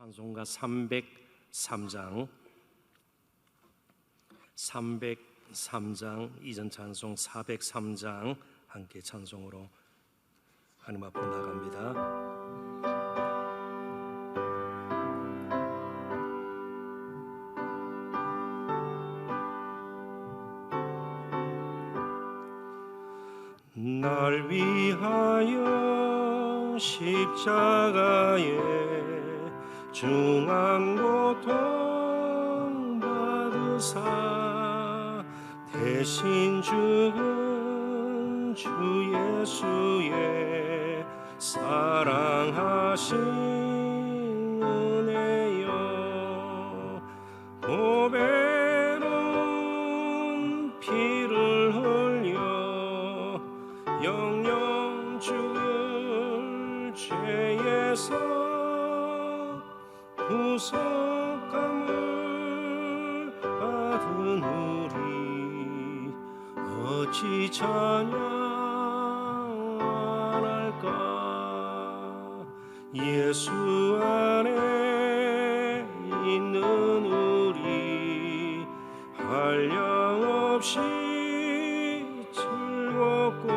찬송가 303장 이전 찬송 403장 함께 찬송으로 하나님 앞으로 나갑니다. 날 위하여 십자가에 중한 고통 받으사 대신 죽은 주 예수의 사랑하신 은혜여, 보배로운 피를 흘려 영영 죽을 죄에서 구속함을 받은 우리 어찌 찬양 안 할까. 예수 안에 있는 우리 한량없이 즐겁고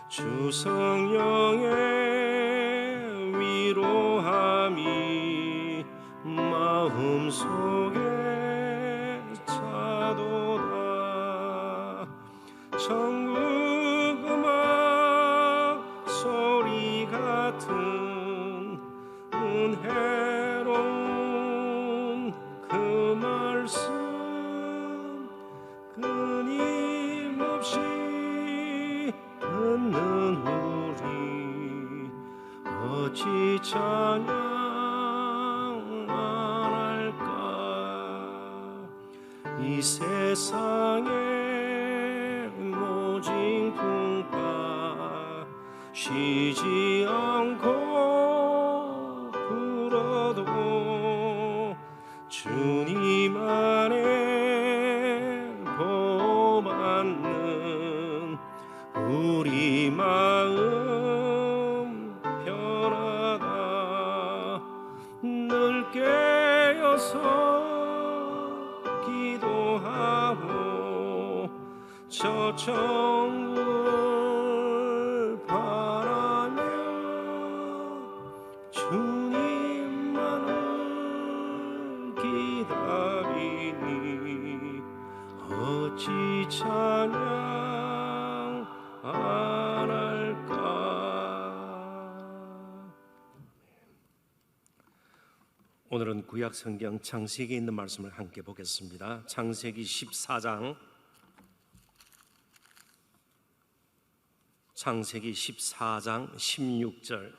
주 성령의 위로함이 마음속에 차도다. 천국 음악 소리 같은 은혜로운 그 말씀 끊임없이 듣는 우리 어찌 찬양 안 할까. 이 세상에 모진 풍파 쉬지 않고 불어도 주님 안에 보호받는 우리 마음 편하다. 늘 깨어서 기도하고 저 천국을 바라며 주님만을 기다리니 어찌 찬양 안 할까. 오늘은 구약 성경 창세기에 있는 말씀을 함께 보겠습니다. 창세기 14장 16절,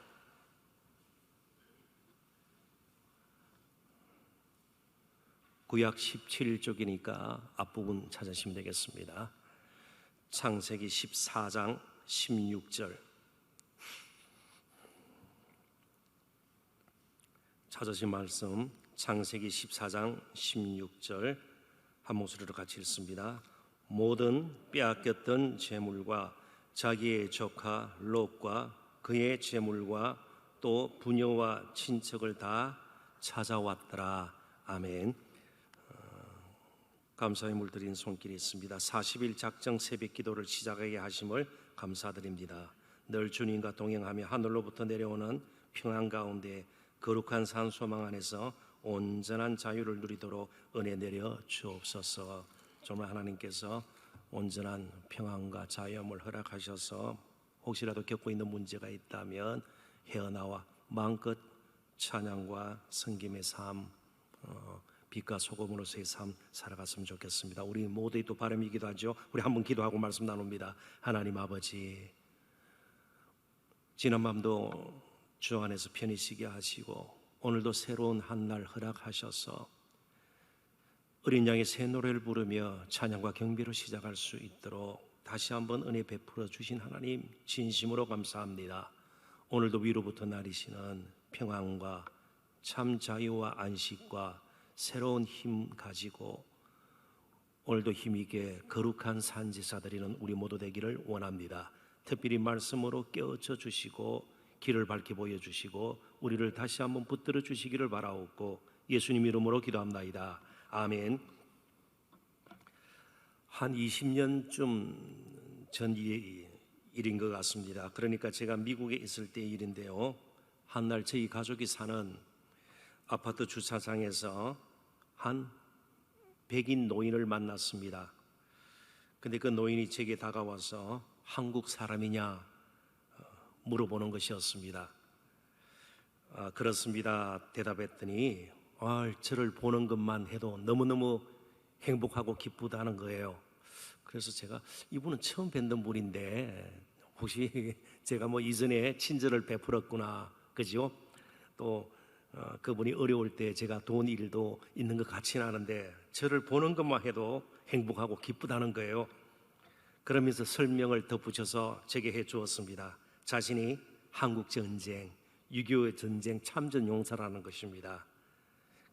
구약 17쪽이니까 앞부분 찾으시면 되겠습니다. 창세기 14장 16절 찾으신 말씀, 창세기 14장 16절 한 목소리로 같이 읽습니다. 모든 빼앗겼던 재물과 자기의 조카 롯과 그의 재물과 또 부녀와 친척을 다 찾아왔더라. 아멘. 감사의 물들인 손길이 있습니다. 40일 작정 새벽 기도를 시작하게 하심을 감사드립니다. 늘 주님과 동행하며 하늘로부터 내려오는 평안 가운데 거룩한 산 소망 안에서 온전한 자유를 누리도록 은혜 내려 주옵소서. 정말 하나님께서 온전한 평안과 자유함을 허락하셔서 혹시라도 겪고 있는 문제가 있다면 헤어나와 마음껏 찬양과 섬김의 삶, 빛과 소금으로서의 삶 살아갔으면 좋겠습니다. 우리 모두의 또 바람이기도 하죠. 우리 한번 기도하고 말씀 나눕니다. 하나님 아버지, 지난 밤도 주 안에서 편히 쉬게 하시고 오늘도 새로운 한 날 허락하셔서 어린 양의 새 노래를 부르며 찬양과 경배로 시작할 수 있도록 다시 한번 은혜 베풀어 주신 하나님 진심으로 감사합니다. 오늘도 위로부터 나리시는 평안과 참 자유와 안식과 새로운 힘 가지고 오늘도 힘있게 거룩한 산제사 드리는 우리 모두 되기를 원합니다. 특별히 말씀으로 깨우쳐 주시고 길을 밝히 보여주시고 우리를 다시 한번 붙들어 주시기를 바라옵고 예수님 이름으로 기도합나이다. 아멘. 한 20년쯤 전 일인 것 같습니다. 그러니까 제가 미국에 있을 때 일인데요. 한날 저희 가족이 사는 아파트 주차장에서 한 백인 노인을 만났습니다. 근데 그 노인이 제게 다가와서 한국 사람이냐 물어보는 것이었습니다. 그렇습니다 대답했더니 저를 보는 것만 해도 너무너무 행복하고 기쁘다는 거예요. 그래서 제가 이분은 처음 뵙는 분인데 혹시 제가 뭐 이전에 친절을 베풀었구나, 그죠? 또 그분이 어려울 때 제가 도운 일도 있는 것 같지는 않은데 저를 보는 것만 해도 행복하고 기쁘다는 거예요. 그러면서 설명을 덧붙여서 제게 해 주었습니다. 자신이 한국 전쟁, 6.25 전쟁 참전 용사라는 것입니다.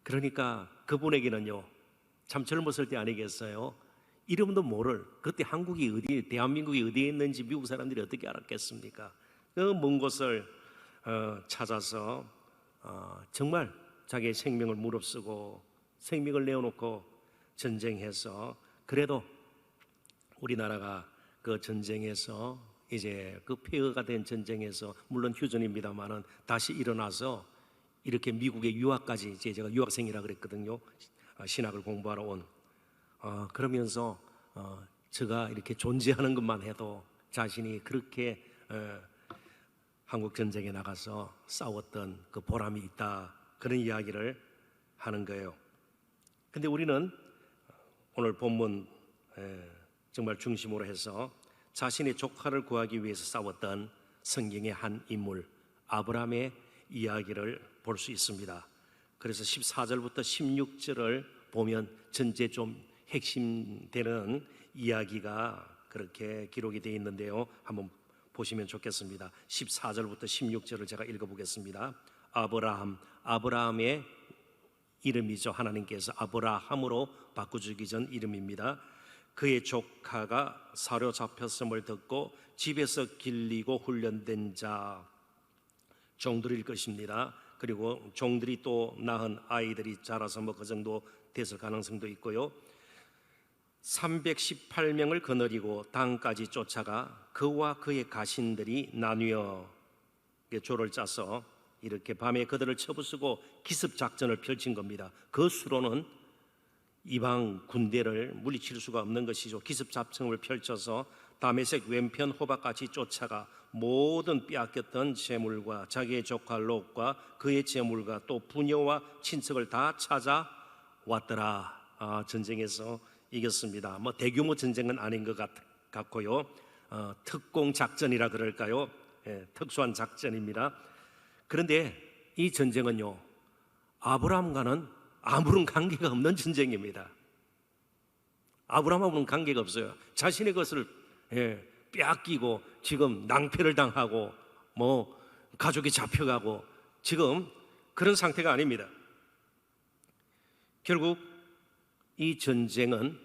그러니까 그분에게는요, 참 젊었을 때 아니겠어요? 이름도 모를, 그때 한국이 어디, 대한민국이 어디에 있는지 미국 사람들이 어떻게 알았겠습니까? 그 먼 곳을 찾아서 정말 자기의 생명을 무릅쓰고 생명을 내어놓고 전쟁해서, 그래도 우리나라가 그 전쟁에서 이제 그 폐허가 된 전쟁에서 물론 휴전입니다만은 다시 일어나서 이렇게 미국에 유학까지, 이제 제가 유학생이라 그랬거든요. 신학을 공부하러 온. 그러면서 제가 이렇게 존재하는 것만 해도 자신이 그렇게 한국 전쟁에 나가서 싸웠던 그 보람이 있다, 그런 이야기를 하는 거예요. 근데 우리는 오늘 본문 정말 중심으로 해서 자신의 조카를 구하기 위해서 싸웠던 성경의 한 인물 아브라함의 이야기를 볼 수 있습니다. 그래서 14절부터 16절을 보면 전체 좀 핵심되는 이야기가 그렇게 기록이 되어 있는데요, 한번 보시면 좋겠습니다. 14절부터 16절을 제가 읽어보겠습니다. 아브라함의 이름이죠. 하나님께서 아브라함으로 바꾸주기 전 이름입니다. 그의 조카가 사로잡혔음을 듣고 집에서 길리고 훈련된 자 종들일 것입니다. 그리고 종들이 또 낳은 아이들이 자라서 뭐 그 정도 됐을 가능성도 있고요. 318명을 거느리고 당까지 쫓아가 그와 그의 가신들이 나뉘어 조를 짜서 이렇게 밤에 그들을 쳐부수고 기습작전을 펼친 겁니다. 그 수로는 이방 군대를 물리칠 수가 없는 것이죠. 기습작전을 펼쳐서 다메섹 왼편 호박같이 쫓아가 모든 빼앗겼던 재물과 자기의 조카 롯과 그의 재물과 또 부녀와 친척을 다 찾아왔더라. 전쟁에서 이겼습니다. 뭐 대규모 전쟁은 아닌 것 같고요. 특공 작전이라 그럴까요? 특수한 작전입니다. 그런데 이 전쟁은요, 아브라함과는 아무런 관계가 없는 전쟁입니다. 아브라함하고는 관계가 없어요. 자신의 것을 빼앗기고 지금 낭패를 당하고 뭐 가족이 잡혀가고 지금 그런 상태가 아닙니다. 결국 이 전쟁은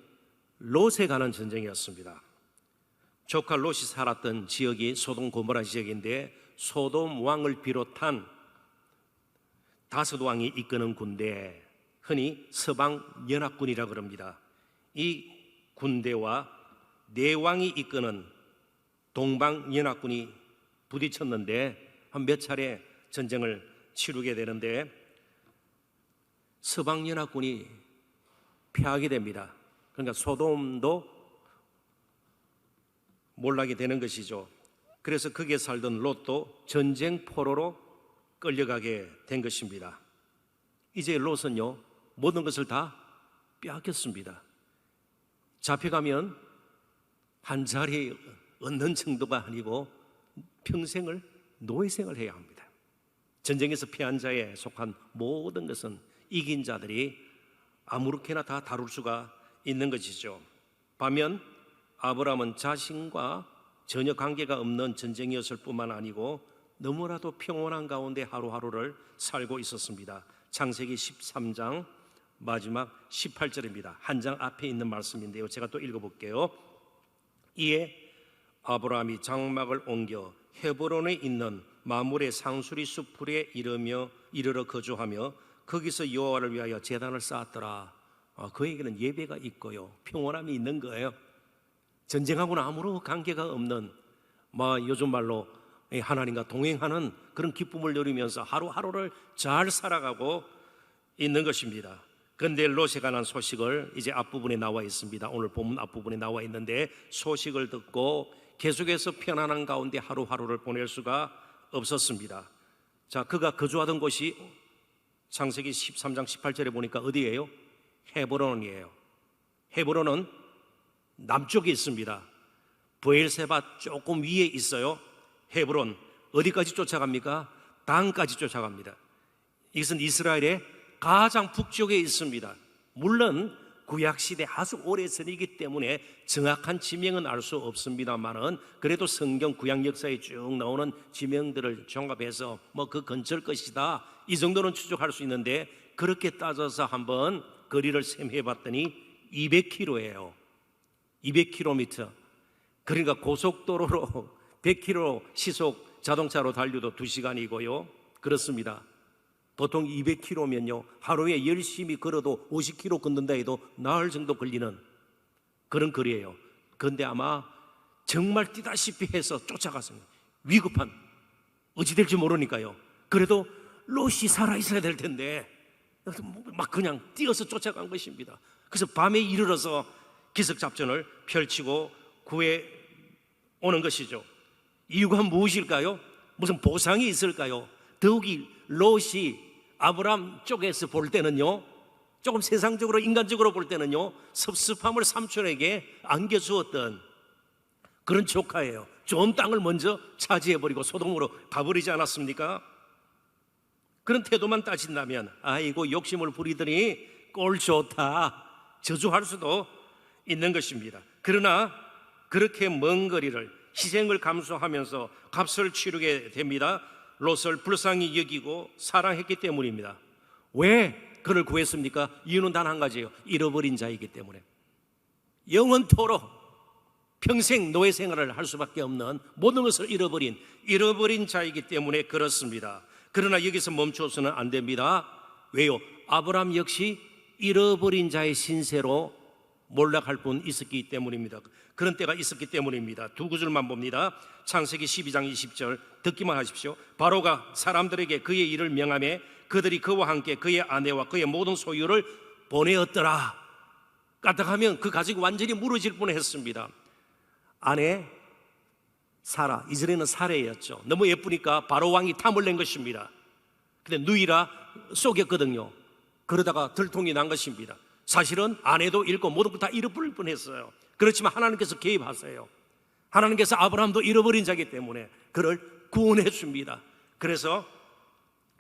롯에 관한 전쟁이었습니다. 조카 롯이 살았던 지역이 소돔 고모라 지역인데 소돔 왕을 비롯한 5 왕이 이끄는 군대, 흔히 서방연합군이라고 그럽니다. 이 군대와 4 왕이 이끄는 동방연합군이 부딪혔는데 한 몇 차례 전쟁을 치르게 되는데 서방연합군이 패하게 됩니다. 그러니까 소돔도 몰락이 되는 것이죠. 그래서 거기에 살던 롯도 전쟁 포로로 끌려가게 된 것입니다. 이제 롯은요, 모든 것을 다 빼앗겼습니다. 잡혀가면 한 자리에 얻는 정도가 아니고 평생을 노예생을 해야 합니다. 전쟁에서 패한 자에 속한 모든 것은 이긴 자들이 아무렇게나 다 다룰 수가 있는 것이죠. 반면 아브라함은 자신과 전혀 관계가 없는 전쟁이었을 뿐만 아니고 너무나도 평온한 가운데 하루하루를 살고 있었습니다. 창세기 13장 마지막 18절입니다. 한 장 앞에 있는 말씀인데요, 제가 또 읽어볼게요. 이에 아브라함이 장막을 옮겨 헤브론에 있는 마물의 상수리 수풀에 이르러 거주하며 거기서 여호와를 위하여 제단을 쌓았더라. 그에게는 예배가 있고요, 평온함이 있는 거예요. 전쟁하고는 아무런 관계가 없는, 요즘 말로 하나님과 동행하는 그런 기쁨을 누리면서 하루하루를 잘 살아가고 있는 것입니다. 그런데 롯에 관한 소식을 이제 앞부분에 나와 있습니다. 오늘 본문 앞부분에 나와 있는데, 소식을 듣고 계속해서 편안한 가운데 하루하루를 보낼 수가 없었습니다. 자, 그가 거주하던 곳이 창세기 13장 18절에 보니까 어디예요? 헤브론이에요. 헤브론은 남쪽에 있습니다. 브엘세바 조금 위에 있어요. 헤브론 어디까지 쫓아갑니까? 단까지 쫓아갑니다. 이것은 이스라엘의 가장 북쪽에 있습니다. 물론 구약시대 아주 오래전이기 때문에 정확한 지명은 알 수 없습니다만은, 그래도 성경 구약 역사에 쭉 나오는 지명들을 종합해서 그 근처일 것이다, 이 정도는 추측할 수 있는데, 그렇게 따져서 한번 거리를 셈해 봤더니 200km예요 200km. 그러니까 고속도로로 100km 시속 자동차로 달려도 2시간이고요 그렇습니다. 보통 200km면요 하루에 열심히 걸어도 50km 걷는다 해도 나흘 정도 걸리는 그런 거리예요. 그런데 아마 정말 뛰다시피 해서 쫓아갔습니다. 위급한, 어찌 될지 모르니까요. 그래도 롯이 살아있어야 될 텐데 막 그냥 뛰어서 쫓아간 것입니다. 그래서 밤에 이르러서 기습작전을 펼치고 구해 오는 것이죠. 이유가 무엇일까요? 무슨 보상이 있을까요? 더욱이 롯이 아브람 쪽에서 볼 때는요, 조금 세상적으로 인간적으로 볼 때는요, 섭섭함을 삼촌에게 안겨주었던 그런 조카예요. 좋은 땅을 먼저 차지해버리고 소돔으로 가버리지 않았습니까? 그런 태도만 따진다면 아이고 욕심을 부리더니 꼴 좋다 저주할 수도 있는 것입니다. 그러나 그렇게 먼 거리를 희생을 감수하면서 값을 치르게 됩니다. 롯을 불쌍히 여기고 사랑했기 때문입니다. 왜 그를 구했습니까? 이유는 단 한 가지예요. 잃어버린 자이기 때문에. 영원토록 평생 노예 생활을 할 수밖에 없는, 모든 것을 잃어버린 자이기 때문에 그렇습니다. 그러나 여기서 멈춰서는 안 됩니다. 왜요? 아브람 역시 잃어버린 자의 신세로 몰락할 분 있었기 때문입니다. 그런 때가 있었기 때문입니다. 두 구절만 봅니다. 창세기 12장 20절 듣기만 하십시오. 바로가 사람들에게 그의 일을 명하며 그들이 그와 함께 그의 아내와 그의 모든 소유를 보내었더라. 까딱하면 그 가족이 완전히 무너질 뻔했습니다. 아내 사라, 이전에는 사레였죠. 너무 예쁘니까 바로 왕이 탐을 낸 것입니다. 근데 누이라 속였거든요. 그러다가 들통이 난 것입니다. 사실은 아내도 잃고 모든 걸 다 잃어버릴 뻔했어요. 그렇지만 하나님께서 개입하세요. 하나님께서 아브라함도 잃어버린 자이기 때문에 그를 구원해 줍니다. 그래서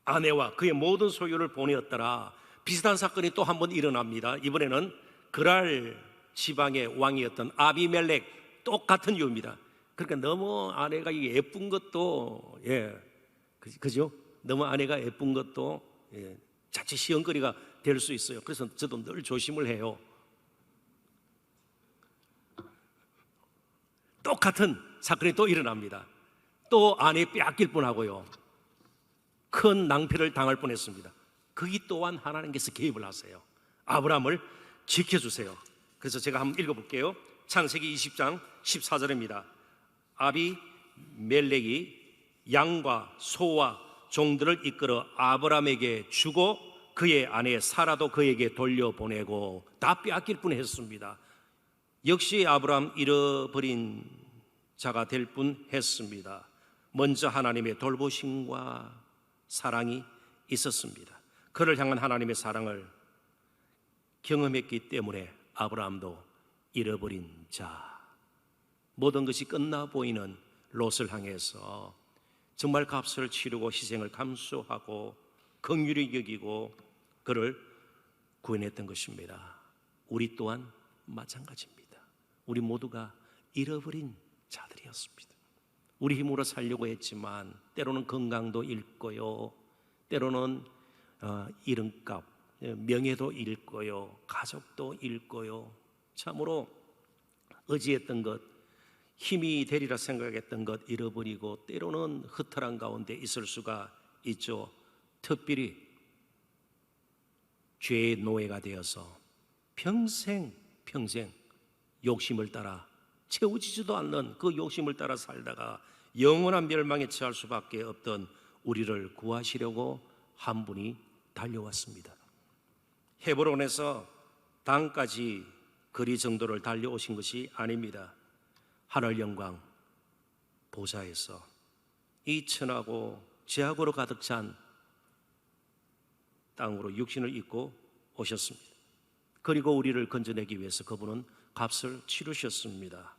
아내와 그의 모든 소유를 보내었더라. 비슷한 사건이 또 한 번 일어납니다. 이번에는 그랄 지방의 왕이었던 아비멜렉, 똑같은 이유입니다. 그러니까 너무 아내가 예쁜 것도 그죠? 너무 아내가 예쁜 것도 자칫 시험거리가 될 수 있어요. 그래서 저도 늘 조심을 해요. 똑같은 사건이 또 일어납니다. 또 아내 빼앗길 뻔하고요, 큰 낭패를 당할 뻔했습니다. 거기 또한 하나님께서 개입을 하세요. 아브라함을 지켜주세요. 그래서 제가 한번 읽어볼게요. 창세기 20장 14절입니다. 아비멜렉이 양과 소와 종들을 이끌어 아브라함에게 주고 그의 아내 사라도 그에게 돌려보내고, 다 빼앗길 뻔했습니다. 역시 아브라함 잃어버린 자가 될 뻔했습니다. 먼저 하나님의 돌보심과 사랑이 있었습니다. 그를 향한 하나님의 사랑을 경험했기 때문에 아브라함도 잃어버린 자, 모든 것이 끝나 보이는 롯을 향해서 정말 값을 치르고 희생을 감수하고 긍휼히 여기고 그를 구원했던 것입니다. 우리 또한 마찬가지입니다. 우리 모두가 잃어버린 자들이었습니다. 우리 힘으로 살려고 했지만 때로는 건강도 잃고요, 때로는 이름값, 명예도 잃고요, 가족도 잃고요, 참으로 의지했던 것, 힘이 되리라 생각했던 것 잃어버리고 때로는 허탈한 가운데 있을 수가 있죠. 특별히 죄의 노예가 되어서 평생 욕심을 따라 채워지지도 않는 그 욕심을 따라 살다가 영원한 멸망에 처할 수밖에 없던 우리를 구하시려고 한 분이 달려왔습니다. 헤브론에서 단까지 거리 정도를 달려오신 것이 아닙니다. 하늘 영광 보좌에서 이 천하고 죄악으로 가득 찬 땅으로 육신을 입고 오셨습니다. 그리고 우리를 건져내기 위해서 그분은 값을 치르셨습니다.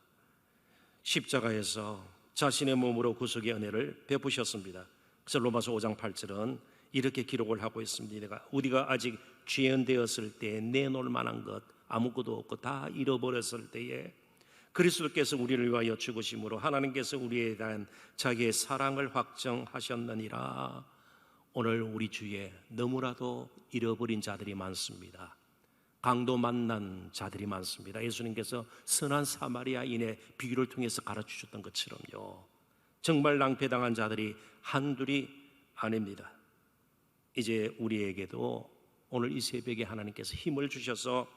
십자가에서 자신의 몸으로 구속의 은혜를 베푸셨습니다. 그래서 로마서 5장 8절은 이렇게 기록을 하고 있습니다. 우리가 아직 죄인되었을 때에 내놓을 만한 것 아무것도 없고 다 잃어버렸을 때에 그리스도께서 우리를 위하여 죽으심으로 하나님께서 우리에 대한 자기의 사랑을 확정하셨느니라. 오늘 우리 주위에 너무나도 잃어버린 자들이 많습니다. 강도 만난 자들이 많습니다. 예수님께서 선한 사마리아인의 비유를 통해서 가르치셨던 것처럼요, 정말 낭패당한 자들이 한둘이 아닙니다. 이제 우리에게도 오늘 이 새벽에 하나님께서 힘을 주셔서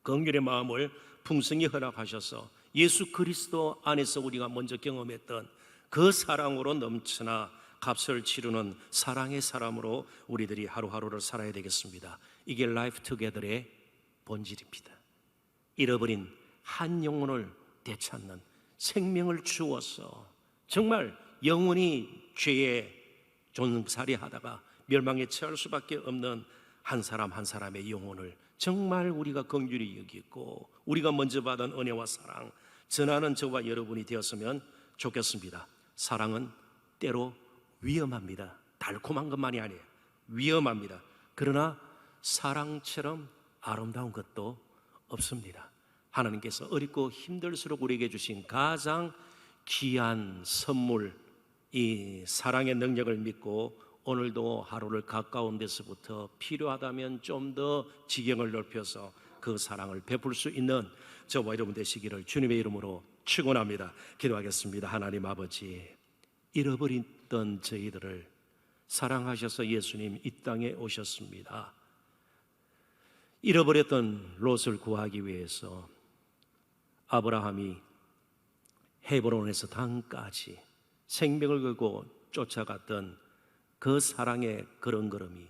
긍휼의 마음을 풍성히 허락하셔서 예수 그리스도 안에서 우리가 먼저 경험했던 그 사랑으로 넘쳐나 값을 치르는 사랑의 사람으로 우리들이 하루하루를 살아야 되겠습니다. 이게 라이프 투게더의 본질입니다. 잃어버린 한 영혼을 되찾는, 생명을 주어서 정말 영원히 죄에 존살이하다가 멸망에 처할 수밖에 없는 한 사람 한 사람의 영혼을 정말 우리가 긍휼히 여기고 우리가 먼저 받은 은혜와 사랑 전하는 저와 여러분이 되었으면 좋겠습니다. 사랑은 때로 위험합니다. 달콤한 것만이 아니에요. 위험합니다. 그러나 사랑처럼 아름다운 것도 없습니다. 하나님께서 어렵고 힘들수록 우리에게 주신 가장 귀한 선물, 이 사랑의 능력을 믿고 오늘도 하루를 가까운 데서부터 필요하다면 좀 더 지경을 넓혀서 그 사랑을 베풀 수 있는 저와 여러분 되시기를 주님의 이름으로 축원합니다. 기도하겠습니다. 하나님 아버지, 잃어버렸던 저희들을 사랑하셔서 예수님 이 땅에 오셨습니다. 잃어버렸던 롯을 구하기 위해서 아브라함이 헤브론에서 단까지 생명을 걸고 쫓아갔던 그 사랑의 걸음걸음이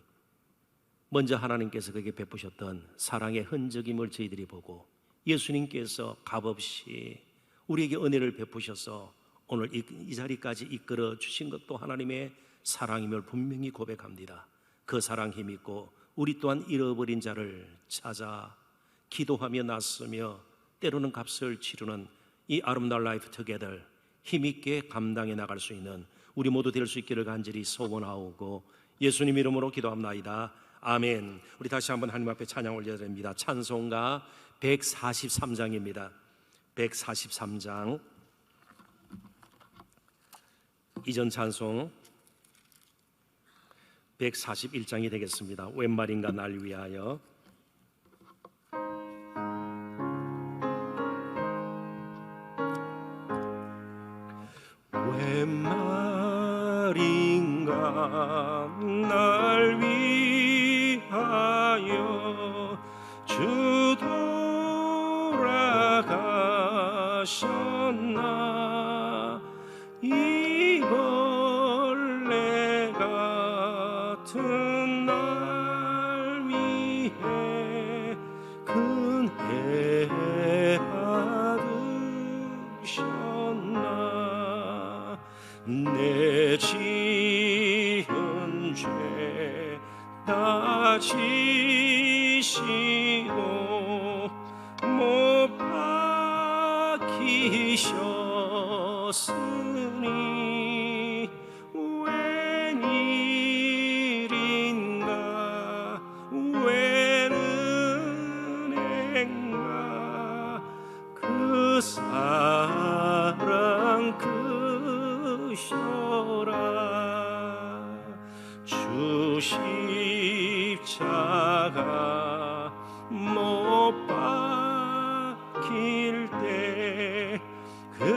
먼저 하나님께서 그에게 베푸셨던 사랑의 흔적임을 저희들이 보고 예수님께서 값없이 우리에게 은혜를 베푸셔서 오늘 이 자리까지 이끌어 주신 것도 하나님의 사랑임을 분명히 고백합니다. 그 사랑 힘있고 우리 또한 잃어버린 자를 찾아 기도하며 나서며 때로는 값을 치르는 이 아름다운 라이프 투게더 힘있게 감당해 나갈 수 있는 우리 모두 될 수 있기를 간절히 소원하오고 예수님 이름으로 기도합나이다. 아멘. 우리 다시 한번 하나님 앞에 찬양 올려드립니다. 찬송가 143장입니다. 143장 이전 찬송 141장이 되겠습니다. 웬 말인가 날 위하여. 웬 말인가 날 위하여 주 돌아가셨나. 이 벌레 같은 날 위해 은혜 받으셨나. 내 지은 죄 다 지시고 못 박히셨으니 웬 일인가 웬 은혜인가 그 사랑 크셔라. 주 십자가 못 박힐 때 그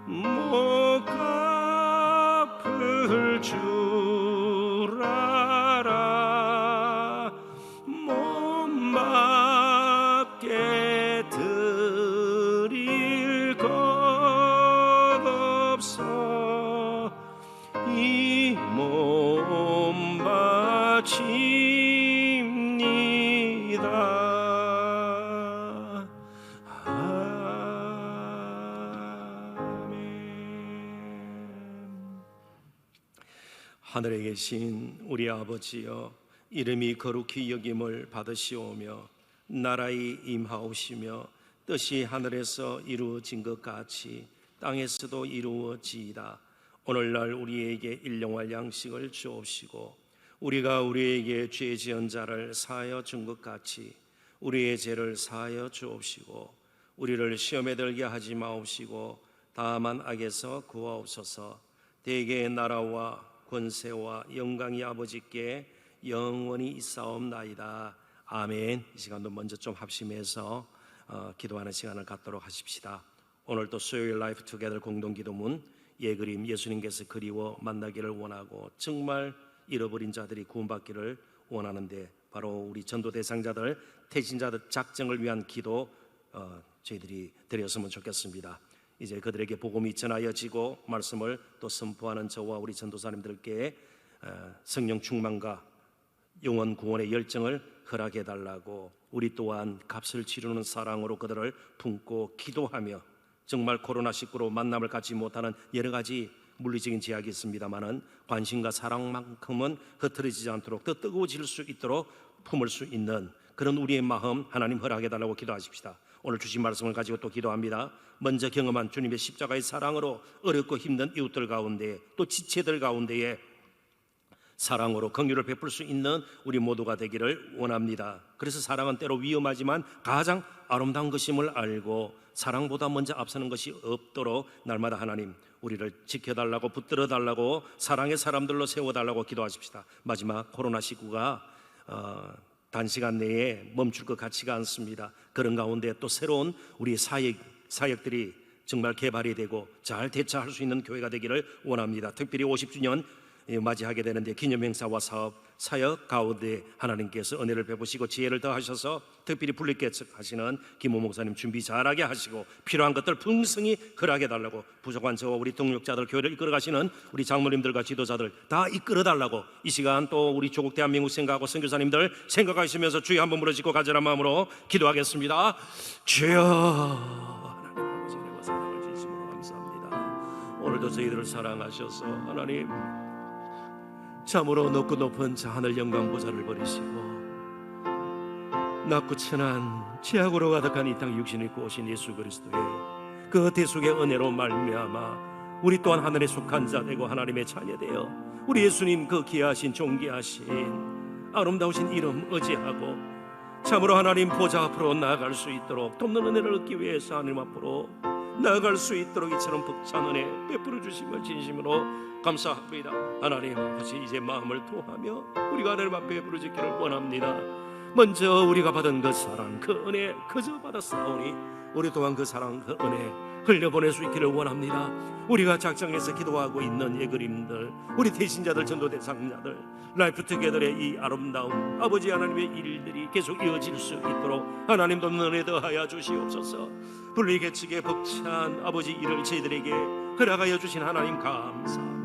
못 갚을 줄 알아 몸밖에 드릴 것 없어 이 몸 바칩니다. 하늘에 계신 우리 아버지여, 이름이 거룩히 여김을 받으시오며 나라의 임하오시며 뜻이 하늘에서 이루어진 것 같이 땅에서도 이루어지이다. 오늘날 우리에게 일용할 양식을 주옵시고 우리가 우리에게 죄 지은 자를 사하여 준 것 같이 우리의 죄를 사하여 주옵시고 우리를 시험에 들게 하지 마옵시고 다만 악에서 구하옵소서. 대개의 나라와 권세와 영광이 아버지께 영원히 있사옵나이다. 아멘. 이 시간도 먼저 좀 합심해서 기도하는 시간을 갖도록 하십시다. 오늘도 수요일 라이프 투게더 공동기도문 예그림 예수님께서 그리워 만나기를 원하고 정말 잃어버린 자들이 구원받기를 원하는데 바로 우리 전도 대상자들 태신자들 작정을 위한 기도 저희들이 드렸으면 좋겠습니다. 이제 그들에게 복음이 전하여지고 말씀을 또 선포하는 저와 우리 전도사님들께 성령 충만과 영원 구원의 열정을 허락해 달라고 우리 또한 값을 치르는 사랑으로 그들을 품고 기도하며 정말 코로나19로 만남을 갖지 못하는 여러 가지 물리적인 제약이 있습니다마는 관심과 사랑만큼은 흐트러지지 않도록 더 뜨거워질 수 있도록 품을 수 있는 그런 우리의 마음 하나님 허락해 달라고 기도하십시다. 오늘 주신 말씀을 가지고 또 기도합니다. 먼저 경험한 주님의 십자가의 사랑으로 어렵고 힘든 이웃들 가운데 또 지체들 가운데에 사랑으로 긍휼을 베풀 수 있는 우리 모두가 되기를 원합니다. 그래서 사랑은 때로 위험하지만 가장 아름다운 것임을 알고 사랑보다 먼저 앞서는 것이 없도록 날마다 하나님 우리를 지켜달라고 붙들어달라고 사랑의 사람들로 세워달라고 기도하십시다. 마지막 코로나19가 단시간 내에 멈출 것 같지가 않습니다. 그런 가운데 또 새로운 우리 사역들이 정말 개발이 되고 잘 대처할 수 있는 교회가 되기를 원합니다. 특별히 50주년 맞이하게 되는데 기념행사와 사역 가운데 하나님께서 은혜를 베푸시고 지혜를 더하셔서 특별히 분리개척하시는 김호 목사님 준비 잘하게 하시고 필요한 것들 풍성히 허락해 달라고 부족한 저와 우리 동력자들 교회를 이끌어가시는 우리 장로님들과 지도자들 다 이끌어 달라고 이 시간 또 우리 조국 대한민국 생각하고 선교사님들 생각하시면서 주여 한번 부르짖고 간절한 마음으로 기도하겠습니다. 주여 하나님 아버지 은혜와 사랑을 진심으로 감사합니다. 오늘도 저희들을 사랑하셔서 하나님 참으로 높고 높은 자 하늘 영광 보좌를 버리시고 낮고 천한 죄악으로 가득한 이 땅 육신을 입고 오신 예수 그리스도의 그 대속의 은혜로 말미암아 우리 또한 하늘에 속한 자 되고 하나님의 자녀 되어 우리 예수님 그 귀하신 존귀하신 아름다우신 이름 의지하고 참으로 하나님 보좌 앞으로 나아갈 수 있도록 돕는 은혜를 얻기 위해서 하나님 앞으로 나아갈 수 있도록 이처럼 벅찬 은혜 베풀어 주심을 진심으로 감사합니다. 하나님 아버지 이제 마음을 토하며 우리가 하나님 앞에 부르짖기를 원합니다. 먼저 우리가 받은 그 사랑 그 은혜 그저 받았사오니 우리 또한 그 사랑 그 은혜 흘려보낼 수 있기를 원합니다. 우리가 작정해서 기도하고 있는 예그림들 우리 대신자들 전도 대상자들 라이프 투게더의 이 아름다운 아버지 하나님의 일들이 계속 이어질 수 있도록 하나님도 은혜 더하여 주시옵소서. 분리개척에 벅찬 아버지 일을 저희들에게 허락하여 주신 하나님 감사합니다.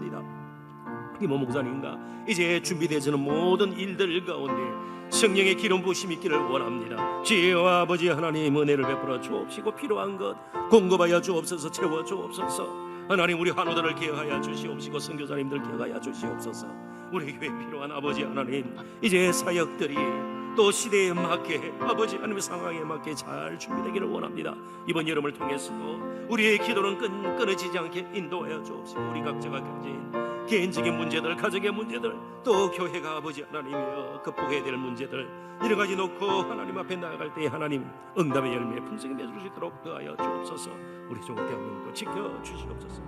김호 목사님과 이제 준비되어지는 모든 일들 가운데 성령의 기름 부으심이 있기를 원합니다. 주여 아버지 하나님 은혜를 베풀어 주옵시고 필요한 것 공급하여 주옵소서. 채워 주옵소서. 하나님 우리 환우들을 기억하여 주시옵시고 선교사님들 기억하여 주시옵소서. 우리 교회에 필요한 아버지 하나님 이제 사역들이 또 시대에 맞게 아버지 하나님의 상황에 맞게 잘 준비되기를 원합니다. 이번 여름을 통해서도 우리의 기도는 끊어지지 않게 인도하여 주옵시고 우리 각자가 가진 개인적인 문제들 가정의 문제들 또 교회가 아버지 하나님이여 극복해야 될 문제들 여러 가지 놓고 하나님 앞에 나아갈 때 하나님 응답의 열매 풍성히 내줄 수 있도록 더하여 주옵소서. 우리 조국 대한민국도 지켜주시옵소서.